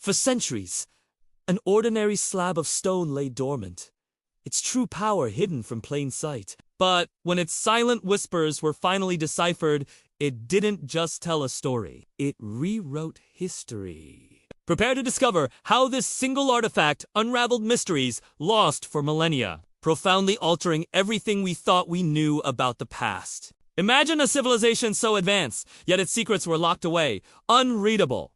For centuries, an ordinary slab of stone lay dormant, its true power hidden from plain sight. But when its silent whispers were finally deciphered, it didn't just tell a story, it rewrote history. Prepare to discover how this single artifact unraveled mysteries lost for millennia, profoundly altering everything we thought we knew about the past. Imagine a civilization so advanced, yet its secrets were locked away, unreadable.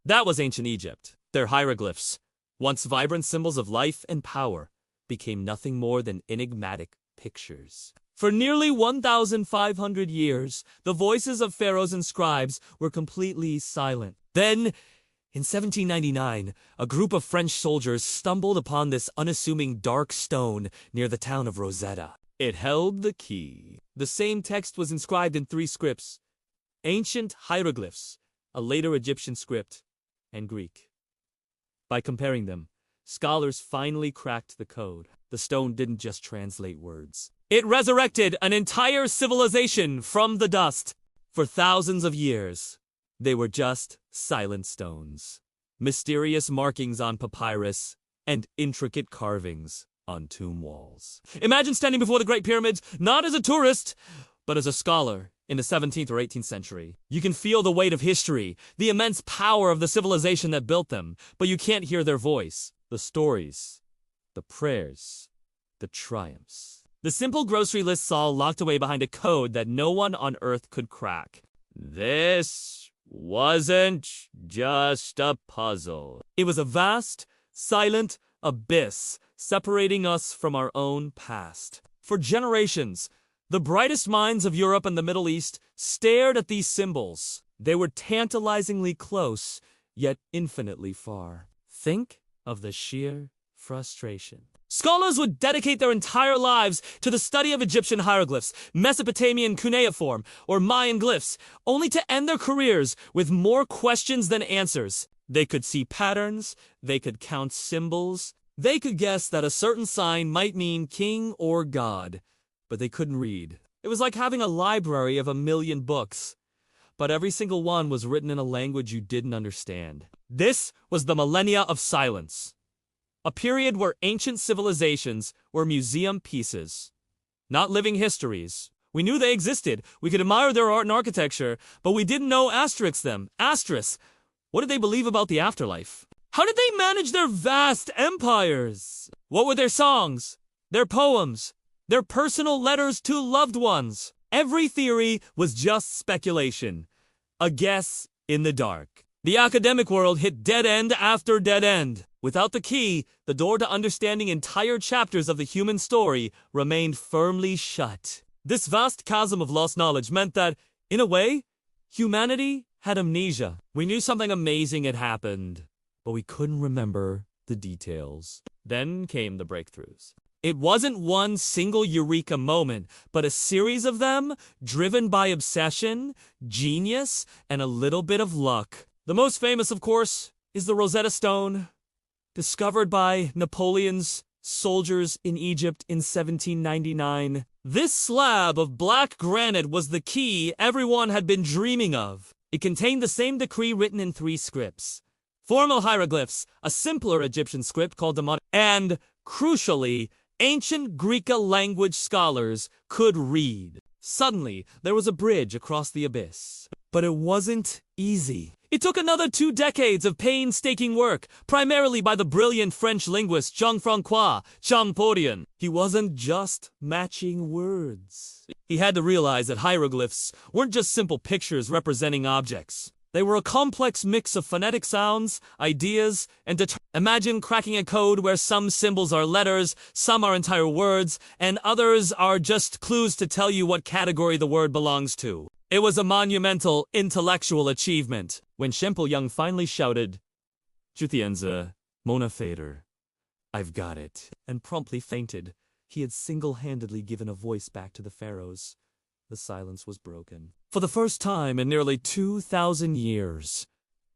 That was ancient Egypt. Their hieroglyphs, once vibrant symbols of life and power, became nothing more than enigmatic pictures. For nearly 1,500 years, the voices of pharaohs and scribes were completely silent. Then, in 1799, a group of French soldiers stumbled upon this unassuming dark stone near the town of Rosetta. It held the key. The same text was inscribed in 3 scripts: ancient hieroglyphs, a later Egyptian script, and Greek. By comparing them, scholars finally cracked the code. The stone didn't just translate words. It resurrected an entire civilization from the dust. For thousands of years, they were just silent stones, mysterious markings on papyrus, and intricate carvings on tomb walls. Imagine standing before the Great Pyramids, not as a tourist, but as a scholar in the 17th or 18th century. You can feel the weight of history, the immense power of the civilization that built them, but you can't hear their voice, the stories, the prayers, the triumphs. The simple grocery lists all locked away behind a code that no one on Earth could crack. This wasn't just a puzzle. It was a vast, silent abyss separating us from our own past. For generations, the brightest minds of Europe and the Middle East stared at these symbols. They were tantalizingly close, yet infinitely far. Think of the sheer frustration. Scholars would dedicate their entire lives to the study of Egyptian hieroglyphs, Mesopotamian cuneiform, or Mayan glyphs, only to end their careers with more questions than answers. They could see patterns, they could count symbols, they could guess that a certain sign might mean king or god, but they couldn't read. It was like having a library of 1,000,000 books, but every single one was written in a language you didn't understand. This was the millennia of silence, a period where ancient civilizations were museum pieces, not living histories. We knew they existed, we could admire their art and architecture, but we didn't know them. Asterisks. What did they believe about the afterlife? How did they manage their vast empires? What were their songs, their poems, their personal letters to loved ones? Every theory was just speculation, a guess in the dark. The academic world hit dead end after dead end. Without the key, the door to understanding entire chapters of the human story remained firmly shut. This vast chasm of lost knowledge meant that, in a way, humanity had amnesia. We knew something amazing had happened, but we couldn't remember the details. Then came the breakthroughs. It wasn't one single eureka moment, but a series of them, driven by obsession, genius, and a little bit of luck. The most famous, of course, is the Rosetta Stone, discovered by Napoleon's soldiers in Egypt in 1799. This slab of black granite was the key everyone had been dreaming of. It contained the same decree written in 3 scripts: formal hieroglyphs, a simpler Egyptian script called the and, crucially, ancient Greek language scholars could read. Suddenly, there was a bridge across the abyss. But it wasn't easy. It took another 2 decades of painstaking work, primarily by the brilliant French linguist Jean-François Champollion. He wasn't just matching words. He had to realize that hieroglyphs weren't just simple pictures representing objects. They were a complex mix of phonetic sounds, ideas, and imagine cracking a code where some symbols are letters, some are entire words, and others are just clues to tell you what category the word belongs to. It was a monumental intellectual achievement. When Champollion finally shouted, "Jutienza, Mona Fader, I've got it," and promptly fainted, he had single-handedly given a voice back to the pharaohs. The silence was broken. For the first time in nearly 2,000 years,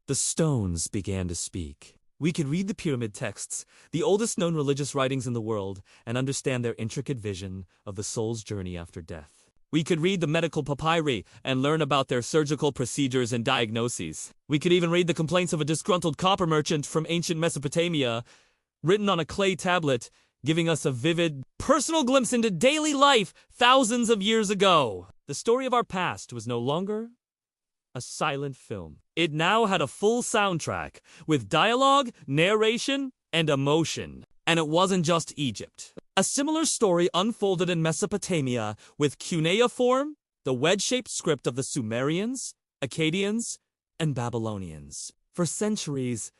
the stones began to speak. We could read the pyramid texts, the oldest known religious writings in the world, and understand their intricate vision of the soul's journey after death. We could read the medical papyri and learn about their surgical procedures and diagnoses. We could even read the complaints of a disgruntled copper merchant from ancient Mesopotamia, written on a clay tablet, giving us a vivid, personal glimpse into daily life thousands of years ago. The story of our past was no longer a silent film. It now had a full soundtrack with dialogue, narration, and emotion. And it wasn't just Egypt. A similar story unfolded in Mesopotamia with cuneiform, the wedge-shaped script of the Sumerians, Akkadians, and Babylonians. For centuries,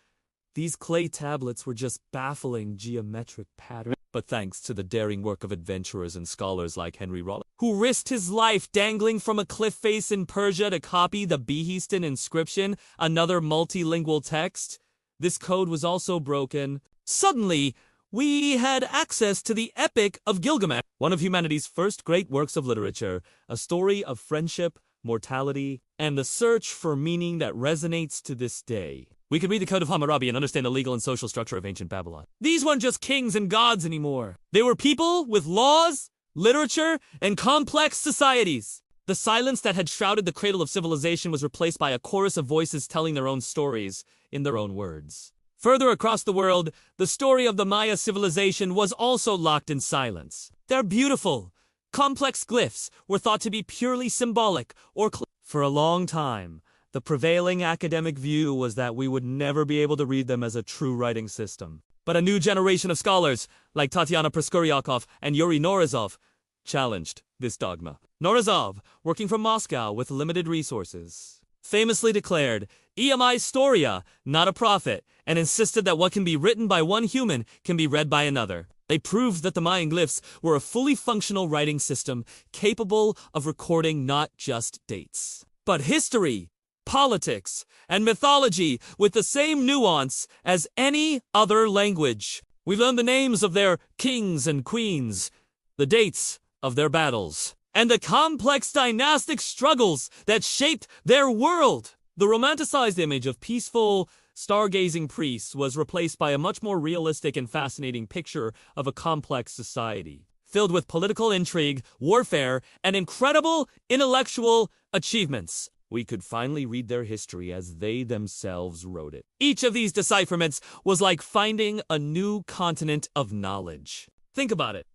these clay tablets were just baffling geometric patterns. But thanks to the daring work of adventurers and scholars like Henry Rollin, who risked his life dangling from a cliff face in Persia to copy the Behistun inscription, another multilingual text, this code was also broken. Suddenly, we had access to the Epic of Gilgamesh, one of humanity's first great works of literature, a story of friendship, mortality, and the search for meaning that resonates to this day. We could read the Code of Hammurabi and understand the legal and social structure of ancient Babylon. These weren't just kings and gods anymore. They were people with laws, literature, and complex societies. The silence that had shrouded the cradle of civilization was replaced by a chorus of voices telling their own stories in their own words. Further across the world, the story of the Maya civilization was also locked in silence. Their beautiful, complex glyphs were thought to be purely symbolic or for a long time. The prevailing academic view was that we would never be able to read them as a true writing system. But a new generation of scholars, like Tatyana Proskuryakov and Yuri Norizov, challenged this dogma. Norizov, working from Moscow with limited resources, famously declared, "Iamai Storia, not a prophet," and insisted that what can be written by one human can be read by another. They proved that the Mayan glyphs were a fully functional writing system capable of recording not just dates, but history, politics, and mythology with the same nuance as any other language. We learned the names of their kings and queens, the dates of their battles, and the complex dynastic struggles that shaped their world. The romanticized image of peaceful, stargazing priests was replaced by a much more realistic and fascinating picture of a complex society, filled with political intrigue, warfare, and incredible intellectual achievements. We could finally read their history as they themselves wrote it. Each of these decipherments was like finding a new continent of knowledge. Think about it.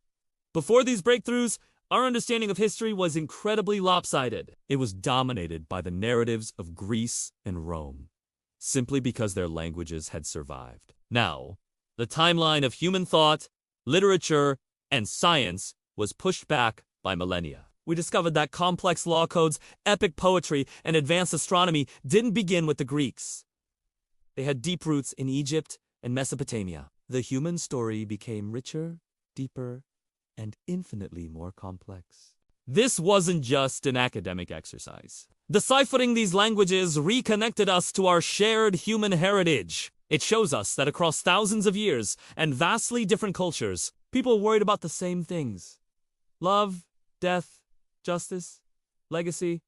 Before these breakthroughs, our understanding of history was incredibly lopsided. It was dominated by the narratives of Greece and Rome, simply because their languages had survived. Now, the timeline of human thought, literature, and science was pushed back by millennia. We discovered that complex law codes, epic poetry, and advanced astronomy didn't begin with the Greeks. They had deep roots in Egypt and Mesopotamia. The human story became richer, deeper, and infinitely more complex. This wasn't just an academic exercise. Deciphering these languages reconnected us to our shared human heritage. It shows us that across thousands of years and vastly different cultures, people worried about the same things: love, death, justice, legacy,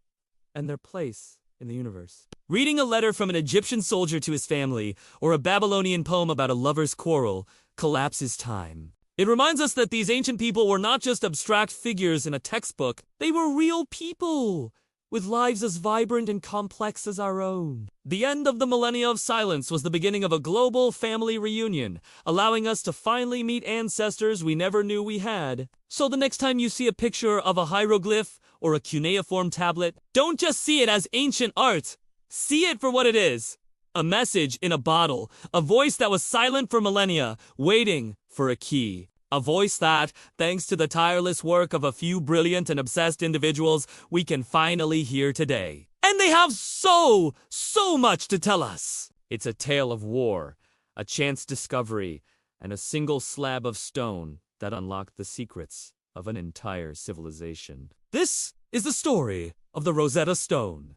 and their place in the universe. Reading a letter from an Egyptian soldier to his family, or a Babylonian poem about a lover's quarrel, collapses time. It reminds us that these ancient people were not just abstract figures in a textbook. They were real people, with lives as vibrant and complex as our own. The end of the millennia of silence was the beginning of a global family reunion, allowing us to finally meet ancestors we never knew we had. So the next time you see a picture of a hieroglyph or a cuneiform tablet, don't just see it as ancient art. See it for what it is: a message in a bottle, a voice that was silent for millennia, waiting for a key. A voice that, thanks to the tireless work of a few brilliant and obsessed individuals, we can finally hear today. And they have so much to tell us. It's a tale of war, a chance discovery, and a single slab of stone that unlocked the secrets of an entire civilization. This is the story of the Rosetta Stone.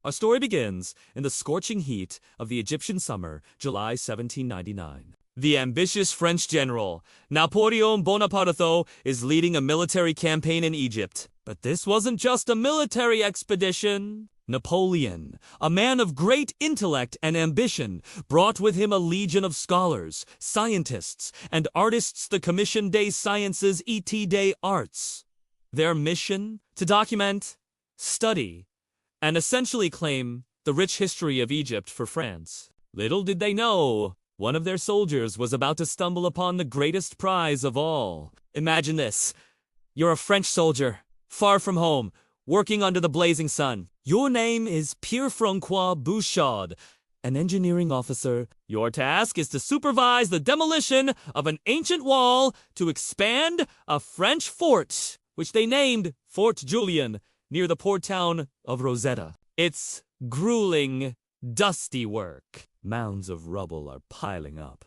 Our story begins in the scorching heat of the Egyptian summer, July 1799. The ambitious French general, Napoleon Bonaparte, is leading a military campaign in Egypt. But this wasn't just a military expedition. Napoleon, a man of great intellect and ambition, brought with him a legion of scholars, scientists, and artists, the Commission des Sciences et des Arts. Their mission? to document, study, and essentially claim the rich history of Egypt for France. Little did they know, one of their soldiers was about to stumble upon the greatest prize of all. Imagine this. You're a French soldier, far from home, working under the blazing sun. Your name is Pierre-Francois Bouchard, an engineering officer. Your task is to supervise the demolition of an ancient wall to expand a French fort, which they named Fort Julien, near the port town of Rosetta. It's grueling, dusty work. Mounds of rubble are piling up.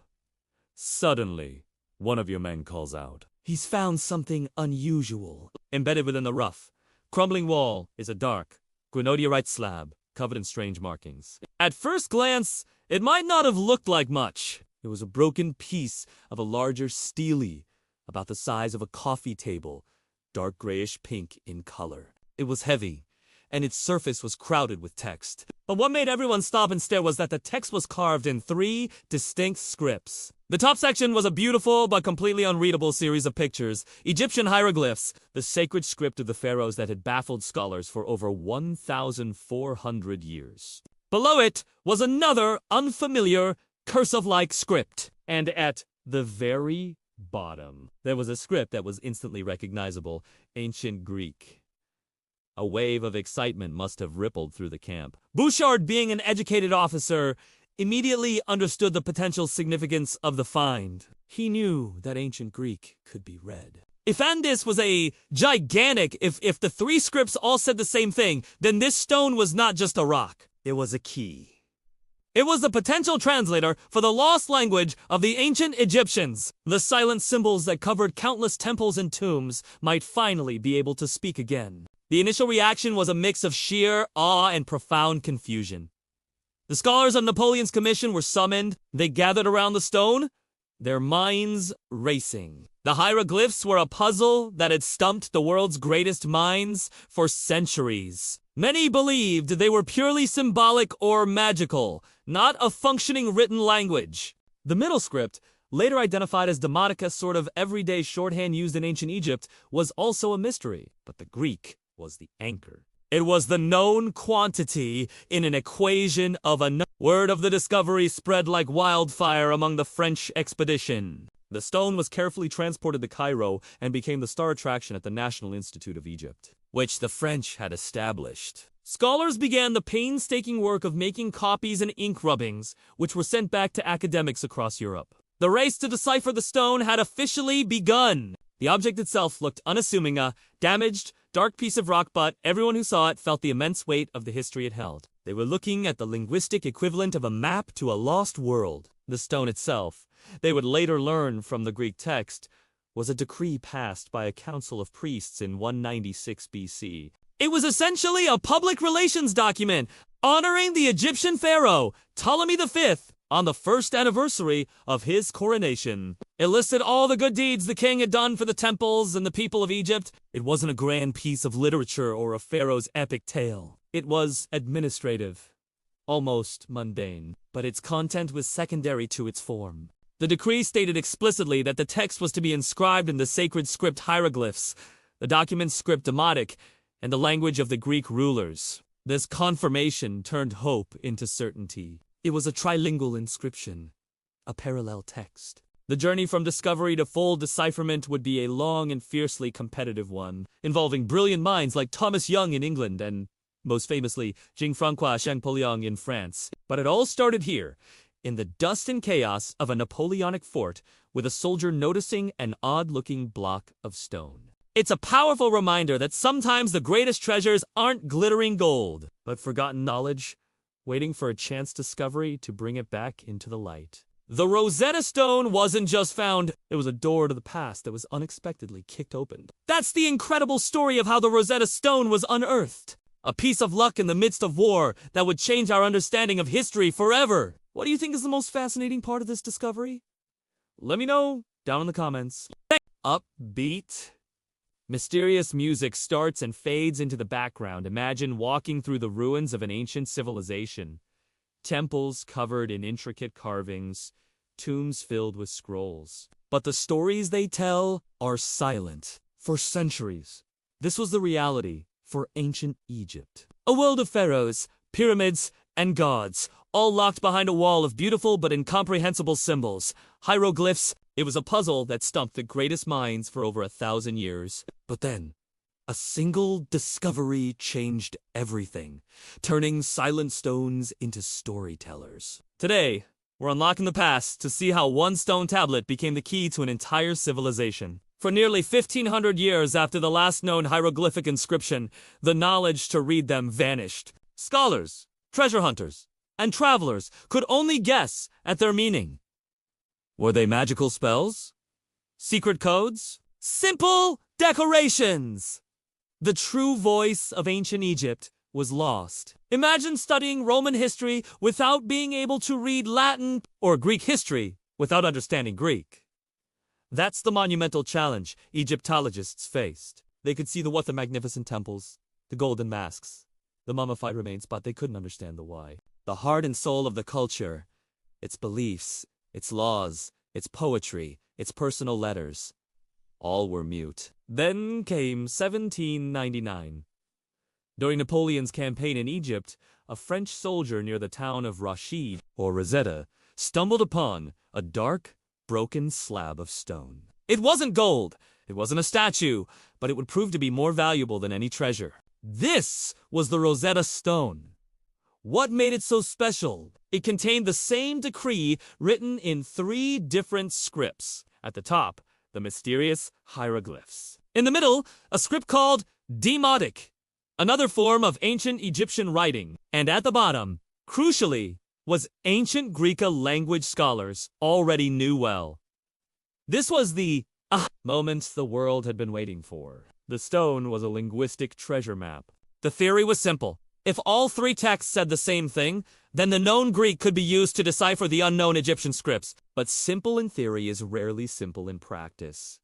Suddenly, one of your men calls out. He's found something unusual. Embedded within the rough, crumbling wall is a dark, granodiorite slab covered in strange markings. At first glance, it might not have looked like much. It was a broken piece of a larger stele, about the size of a coffee table, dark grayish pink in color. It was heavy, and its surface was crowded with text. But what made everyone stop and stare was that the text was carved in 3 distinct scripts. The top section was a beautiful but completely unreadable series of pictures, Egyptian hieroglyphs, the sacred script of the pharaohs that had baffled scholars for over 1,400 years. Below it was another unfamiliar, cursive-like script, and at the very bottom, there was a script that was instantly recognizable, ancient Greek. A wave of excitement must have rippled through the camp. Bouchard, being an educated officer, immediately understood the potential significance of the find. He knew that ancient Greek could be read. If this was a gigantic, if the 3 scripts all said the same thing, then this stone was not just a rock. It was a key. It was the potential translator for the lost language of the ancient Egyptians. The silent symbols that covered countless temples and tombs might finally be able to speak again. The initial reaction was a mix of sheer awe and profound confusion. The scholars of Napoleon's commission were summoned. They gathered around the stone, their minds racing. The hieroglyphs were a puzzle that had stumped the world's greatest minds for centuries. Many believed they were purely symbolic or magical, not a functioning written language. The middle script, later identified as Demotica, sort of everyday shorthand used in ancient Egypt, was also a mystery. But the Greek was the anchor. It was the known quantity in an equation of a word of the discovery spread like wildfire among the French expedition. The stone was carefully transported to Cairo and became the star attraction at the National Institute of Egypt, which the French had established. Scholars began the painstaking work of making copies and ink rubbings, which were sent back to academics across Europe. The race to decipher the stone had officially begun. The object itself looked unassuming, a damaged, dark piece of rock, but everyone who saw it felt the immense weight of the history it held. They were looking at the linguistic equivalent of a map to a lost world. The stone itself, they would later learn from the Greek text, was a decree passed by a council of priests in 196 BC. It was essentially a public relations document honoring the Egyptian pharaoh, Ptolemy V, on the first anniversary of his coronation. It listed all the good deeds the king had done for the temples and the people of Egypt. It wasn't a grand piece of literature or a pharaoh's epic tale. It was administrative, almost mundane, but its content was secondary to its form. The decree stated explicitly that the text was to be inscribed in the sacred script hieroglyphs, the document's script Demotic, and the language of the Greek rulers. This confirmation turned hope into certainty. It was a trilingual inscription, a parallel text. The journey from discovery to full decipherment would be a long and fiercely competitive one, involving brilliant minds like Thomas Young in England and, most famously, Jean-François Champollion in France. But it all started here, in the dust and chaos of a Napoleonic fort, with a soldier noticing an odd-looking block of stone. It's a powerful reminder that sometimes the greatest treasures aren't glittering gold, but forgotten knowledge, waiting for a chance discovery to bring it back into the light. The Rosetta Stone wasn't just found, it was a door to the past that was unexpectedly kicked open. That's the incredible story of how the Rosetta Stone was unearthed. A piece of luck in the midst of war that would change our understanding of history forever. What do you think is the most fascinating part of this discovery? Let me know down in the comments. Upbeat, mysterious music starts and fades into the background. Imagine walking through the ruins of an ancient civilization. Temples covered in intricate carvings, tombs filled with scrolls. But the stories they tell are silent. For centuries, This was the reality for ancient Egypt. A world of pharaohs, pyramids, and gods, all locked behind a wall of beautiful but incomprehensible symbols, hieroglyphs. It was a puzzle that stumped the greatest minds for over 1,000 years. But then, a single discovery changed everything, turning silent stones into storytellers. Today, we're unlocking the past to see how one stone tablet became the key to an entire civilization. For nearly 1,500 years after the last known hieroglyphic inscription, the knowledge to read them vanished. Scholars, treasure hunters, and travelers could only guess at their meaning. Were they magical spells? Secret codes? Simple decorations! The true voice of ancient Egypt was lost. Imagine studying Roman history without being able to read Latin, or Greek history without understanding Greek. That's the monumental challenge Egyptologists faced. They could see the magnificent temples, the golden masks, the mummified remains, but they couldn't understand the why. The heart and soul of the culture, its beliefs, its laws, its poetry, its personal letters, all were mute. Then came 1799. During Napoleon's campaign in Egypt, a French soldier near the town of Rosetta, stumbled upon a dark, broken slab of stone. It wasn't gold, it wasn't a statue, but it would prove to be more valuable than any treasure. This was the Rosetta Stone. What made it so special? It contained the same decree written in 3 different scripts. At the top, the mysterious hieroglyphs. In the middle, a script called Demotic, another form of ancient Egyptian writing. And at the bottom, crucially, was ancient Greek language scholars already knew well. This was the moment the world had been waiting for. The stone was a linguistic treasure map. The theory was simple. If all 3 texts said the same thing, then the known Greek could be used to decipher the unknown Egyptian scripts. But simple in theory is rarely simple in practice.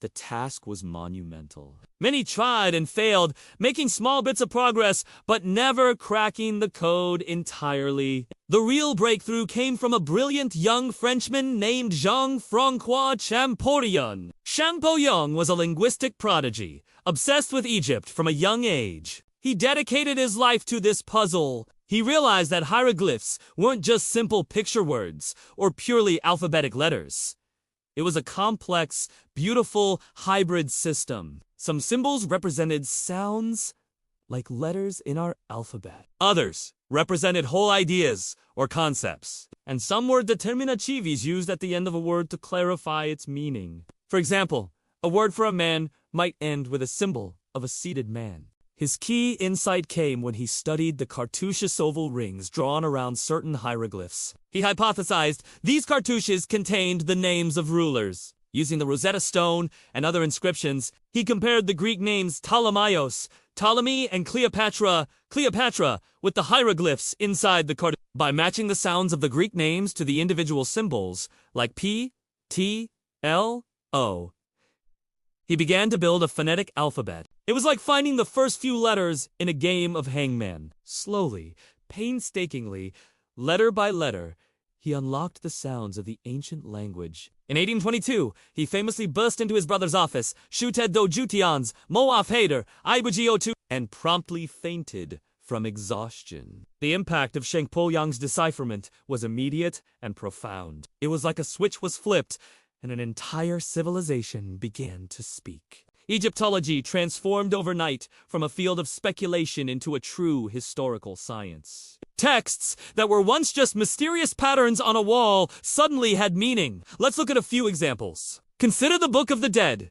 The task was monumental. Many tried and failed, making small bits of progress, but never cracking the code entirely. The real breakthrough came from a brilliant young Frenchman named Jean-François Champollion. Champollion was a linguistic prodigy, obsessed with Egypt from a young age. He dedicated his life to this puzzle. He realized that hieroglyphs weren't just simple picture words or purely alphabetic letters. It was a complex, beautiful hybrid system. Some symbols represented sounds like letters in our alphabet. Others represented whole ideas or concepts. And some were determinatives used at the end of a word to clarify its meaning. For example, a word for a man might end with a symbol of a seated man. His key insight came when he studied the cartoucheous oval rings drawn around certain hieroglyphs. He hypothesized these cartouches contained the names of rulers. Using the Rosetta Stone and other inscriptions, he compared the Greek names Ptolemaios, Ptolemy, and Cleopatra, with the hieroglyphs inside the cartouche. By matching the sounds of the Greek names to the individual symbols, like P, T, L, O, he began to build a phonetic alphabet. It was like finding the first few letters in a game of hangman. Slowly, painstakingly, letter by letter, he unlocked the sounds of the ancient language. In 1822, he famously burst into his brother's office, Shuted do Jutians, Moaf Hader, Ibugio, and promptly fainted from exhaustion. The impact of Champollion's decipherment was immediate and profound. It was like a switch was flipped, and an entire civilization began to speak. Egyptology transformed overnight from a field of speculation into a true historical science. Texts that were once just mysterious patterns on a wall suddenly had meaning. Let's look at a few examples. Consider the Book of the Dead.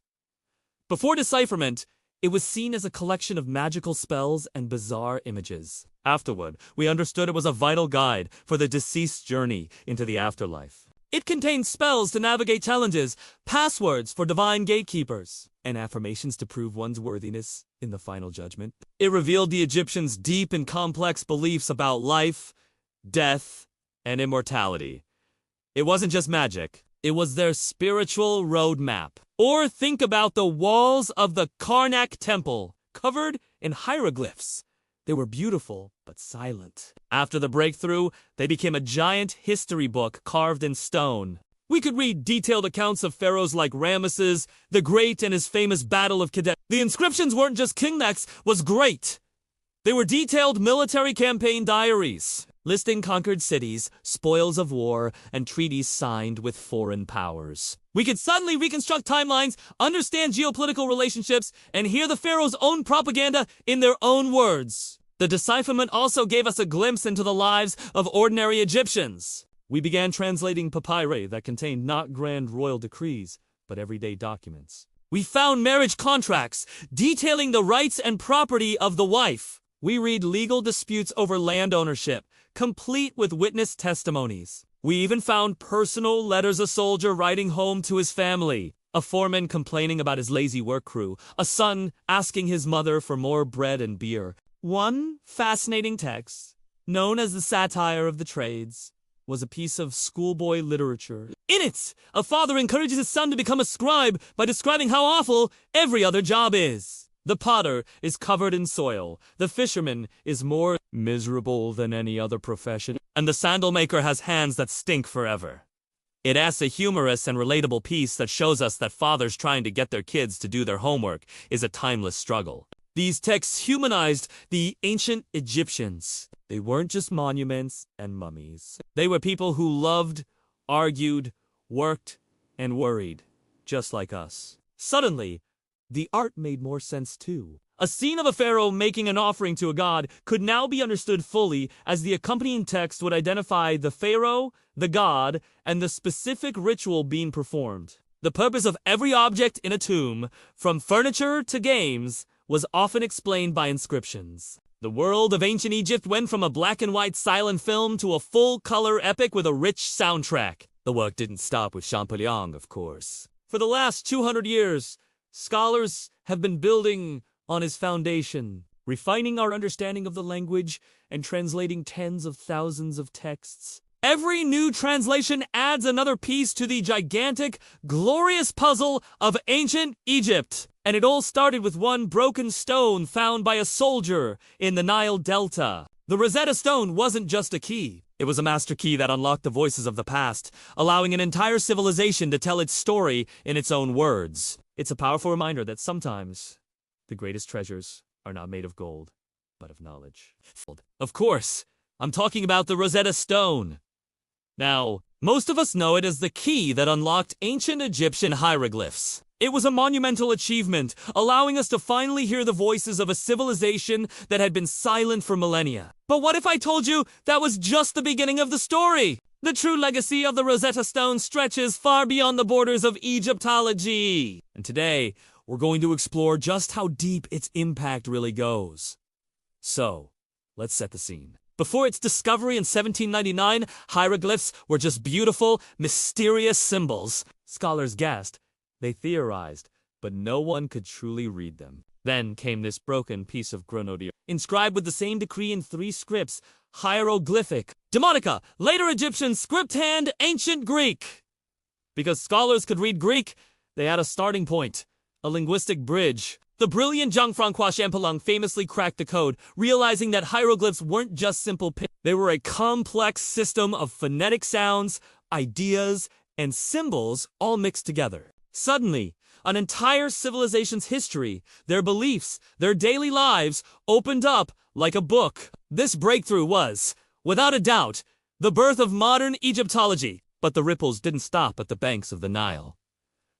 Before decipherment, it was seen as a collection of magical spells and bizarre images. Afterward, we understood it was a vital guide for the deceased's journey into the afterlife. It contained spells to navigate challenges, passwords for divine gatekeepers, and affirmations to prove one's worthiness in the final judgment. It revealed the Egyptians' deep and complex beliefs about life, death, and immortality. It wasn't just magic. It was their spiritual roadmap. Or think about the walls of the Karnak Temple, covered in hieroglyphs. They were beautiful, but silent. After the breakthrough, they became a giant history book carved in stone. We could read detailed accounts of pharaohs like Ramesses the Great and his famous Battle of Kadesh. The inscriptions weren't just knickknacks, was great. They were detailed military campaign diaries, listing conquered cities, spoils of war, and treaties signed with foreign powers. We could suddenly reconstruct timelines, understand geopolitical relationships, and hear the pharaoh's own propaganda in their own words. The decipherment also gave us a glimpse into the lives of ordinary Egyptians. We began translating papyri that contained not grand royal decrees, but everyday documents. We found marriage contracts detailing the rights and property of the wife. We read legal disputes over land ownership, complete with witness testimonies. We even found personal letters a soldier writing home to his family, a foreman complaining about his lazy work crew, a son asking his mother for more bread and beer. One fascinating text, known as the Satire of the Trades, was a piece of schoolboy literature. In it, a father encourages his son to become a scribe by describing how awful every other job is. The potter is covered in soil, the fisherman is more miserable than any other profession, and the sandal maker has hands that stink forever. It asks a humorous and relatable piece that shows us that fathers trying to get their kids to do their homework is a timeless struggle. These texts humanized the ancient Egyptians. They weren't just monuments and mummies. They were people who loved, argued, worked, and worried, just like us. Suddenly, the art made more sense too. A scene of a pharaoh making an offering to a god could now be understood fully, as the accompanying text would identify the pharaoh, the god, and the specific ritual being performed. The purpose of every object in a tomb, from furniture to games, was often explained by inscriptions. The world of ancient Egypt went from a black and white silent film to a full-color epic with a rich soundtrack. The work didn't stop with Champollion, of course. For the last 200 years, scholars have been building on his foundation, refining our understanding of the language and translating tens of thousands of texts. Every new translation adds another piece to the gigantic, glorious puzzle of ancient Egypt. And it all started with one broken stone found by a soldier in the Nile Delta. The Rosetta Stone wasn't just a key. It was a master key that unlocked the voices of the past, allowing an entire civilization to tell its story in its own words. It's a powerful reminder that sometimes the greatest treasures are not made of gold, but of knowledge. Of course, I'm talking about the Rosetta Stone. Now, most of us know it as the key that unlocked ancient Egyptian hieroglyphs. It was a monumental achievement, allowing us to finally hear the voices of a civilization that had been silent for millennia. But what if I told you that was just the beginning of the story? The true legacy of the Rosetta Stone stretches far beyond the borders of Egyptology. And today, we're going to explore just how deep its impact really goes. So, let's set the scene. Before its discovery in 1799, hieroglyphs were just beautiful, mysterious symbols. Scholars guessed, they theorized, but no one could truly read them. Then came this broken piece of grenadier, inscribed with the same decree in 3 scripts: hieroglyphic, Demonica, later Egyptian, script hand, ancient Greek. Because scholars could read Greek, they had a starting point, a linguistic bridge. The brilliant Jean-François Champollion famously cracked the code, realizing that hieroglyphs weren't just simple pictures. They were a complex system of phonetic sounds, ideas, and symbols all mixed together. Suddenly, an entire civilization's history, their beliefs, their daily lives, opened up like a book. This breakthrough was, without a doubt, the birth of modern Egyptology. But the ripples didn't stop at the banks of the Nile.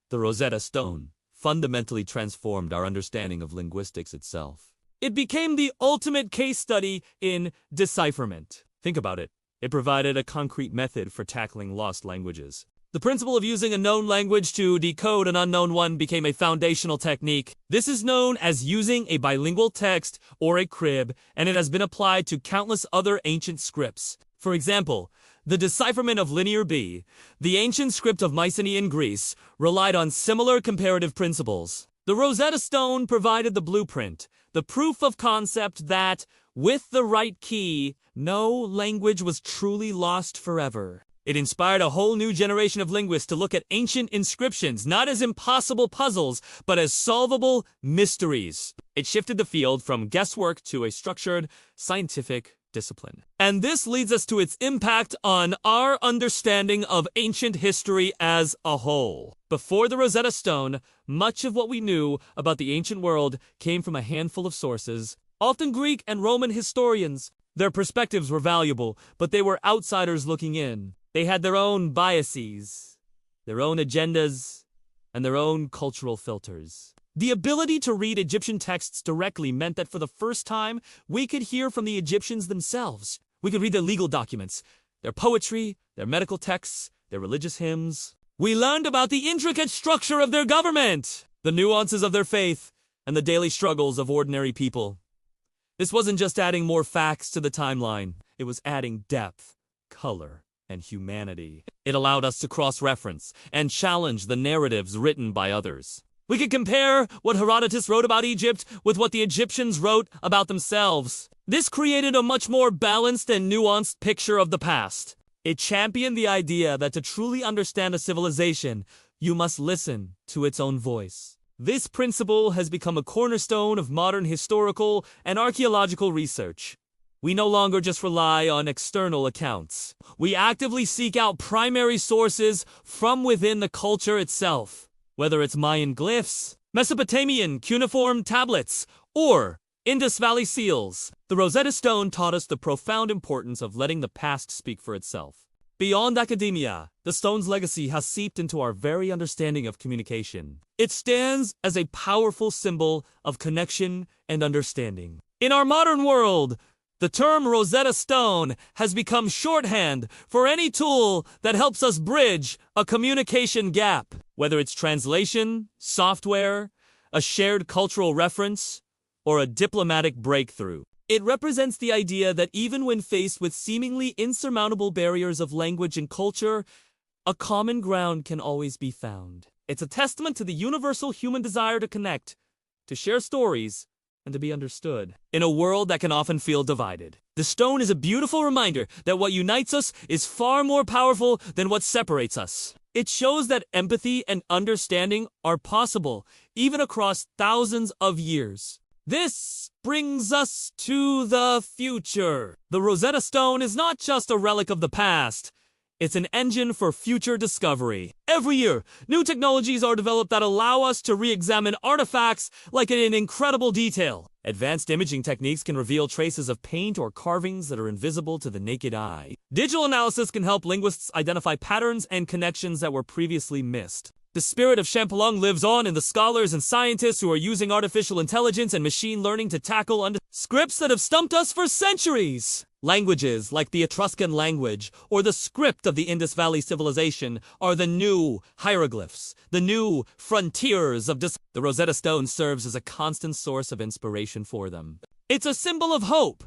The Rosetta Stone fundamentally transformed our understanding of linguistics itself. It became the ultimate case study in decipherment. Think about it. It provided a concrete method for tackling lost languages. The principle of using a known language to decode an unknown one became a foundational technique. This is known as using a bilingual text or a crib, and it has been applied to countless other ancient scripts. For example, the decipherment of Linear B, the ancient script of Mycenae in Greece, relied on similar comparative principles. The Rosetta Stone provided the blueprint, the proof of concept that, with the right key, no language was truly lost forever. It inspired a whole new generation of linguists to look at ancient inscriptions not as impossible puzzles, but as solvable mysteries. It shifted the field from guesswork to a structured, scientific discipline. And this leads us to its impact on our understanding of ancient history as a whole. Before the Rosetta Stone, much of what we knew about the ancient world came from a handful of sources, often Greek and Roman historians. Their perspectives were valuable, but they were outsiders looking in. They had their own biases, their own agendas, and their own cultural filters. The ability to read Egyptian texts directly meant that for the first time, we could hear from the Egyptians themselves. We could read their legal documents, their poetry, their medical texts, their religious hymns. We learned about the intricate structure of their government, the nuances of their faith, and the daily struggles of ordinary people. This wasn't just adding more facts to the timeline. It was adding depth, color, and humanity. It allowed us to cross-reference and challenge the narratives written by others. We could compare what Herodotus wrote about Egypt with what the Egyptians wrote about themselves. This created a much more balanced and nuanced picture of the past. It championed the idea that to truly understand a civilization, you must listen to its own voice. This principle has become a cornerstone of modern historical and archaeological research. We no longer just rely on external accounts. We actively seek out primary sources from within the culture itself. Whether it's Mayan glyphs, Mesopotamian cuneiform tablets, or Indus Valley seals, the Rosetta Stone taught us the profound importance of letting the past speak for itself. Beyond academia, the stone's legacy has seeped into our very understanding of communication. It stands as a powerful symbol of connection and understanding. In our modern world, the term Rosetta Stone has become shorthand for any tool that helps us bridge a communication gap. Whether it's translation, software, a shared cultural reference, or a diplomatic breakthrough. It represents the idea that even when faced with seemingly insurmountable barriers of language and culture, a common ground can always be found. It's a testament to the universal human desire to connect, to share stories, and to be understood. In a world that can often feel divided, the stone is a beautiful reminder that what unites us is far more powerful than what separates us. It shows that empathy and understanding are possible, even across thousands of years. This brings us to the future. The Rosetta Stone is not just a relic of the past. It's an engine for future discovery. Every year, new technologies are developed that allow us to re-examine artifacts like in incredible detail. Advanced imaging techniques can reveal traces of paint or carvings that are invisible to the naked eye. Digital analysis can help linguists identify patterns and connections that were previously missed. The spirit of Champollion lives on in the scholars and scientists who are using artificial intelligence and machine learning to tackle scripts that have stumped us for centuries. Languages like the Etruscan language or the script of the Indus Valley civilization are the new hieroglyphs, the new frontiers of The Rosetta Stone serves as a constant source of inspiration for them. It's a symbol of hope,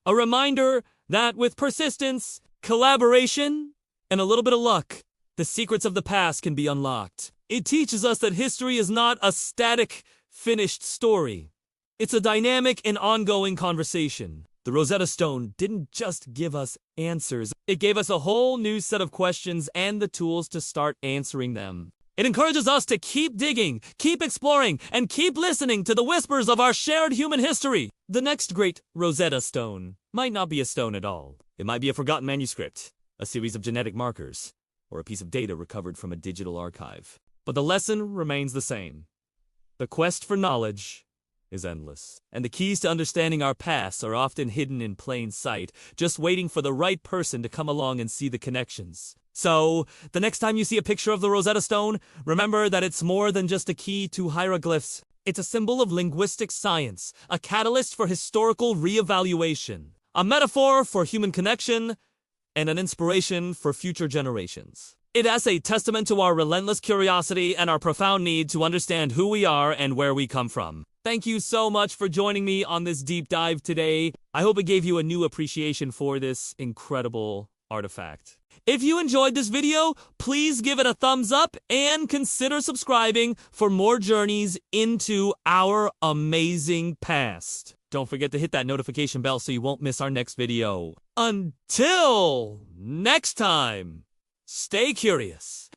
a reminder that with persistence, collaboration, and a little bit of luck, the secrets of the past can be unlocked. It teaches us that history is not a static, finished story. It's a dynamic and ongoing conversation. The Rosetta Stone didn't just give us answers. It gave us a whole new set of questions and the tools to start answering them. It encourages us to keep digging, keep exploring, and keep listening to the whispers of our shared human history. The next great Rosetta Stone might not be a stone at all. It might be a forgotten manuscript, a series of genetic markers, or a piece of data recovered from a digital archive. But the lesson remains the same. The quest for knowledge is endless, and the keys to understanding our past are often hidden in plain sight, just waiting for the right person to come along and see the connections. So, the next time you see a picture of the Rosetta Stone, remember that it's more than just a key to hieroglyphs. It's a symbol of linguistic science, a catalyst for historical reevaluation, a metaphor for human connection, and an inspiration for future generations. It is a testament to our relentless curiosity and our profound need to understand who we are and where we come from. Thank you so much for joining me on this deep dive today. I hope it gave you a new appreciation for this incredible artifact. If you enjoyed this video, please give it a thumbs up and consider subscribing for more journeys into our amazing past. Don't forget to hit that notification bell so you won't miss our next video. Until next time, stay curious.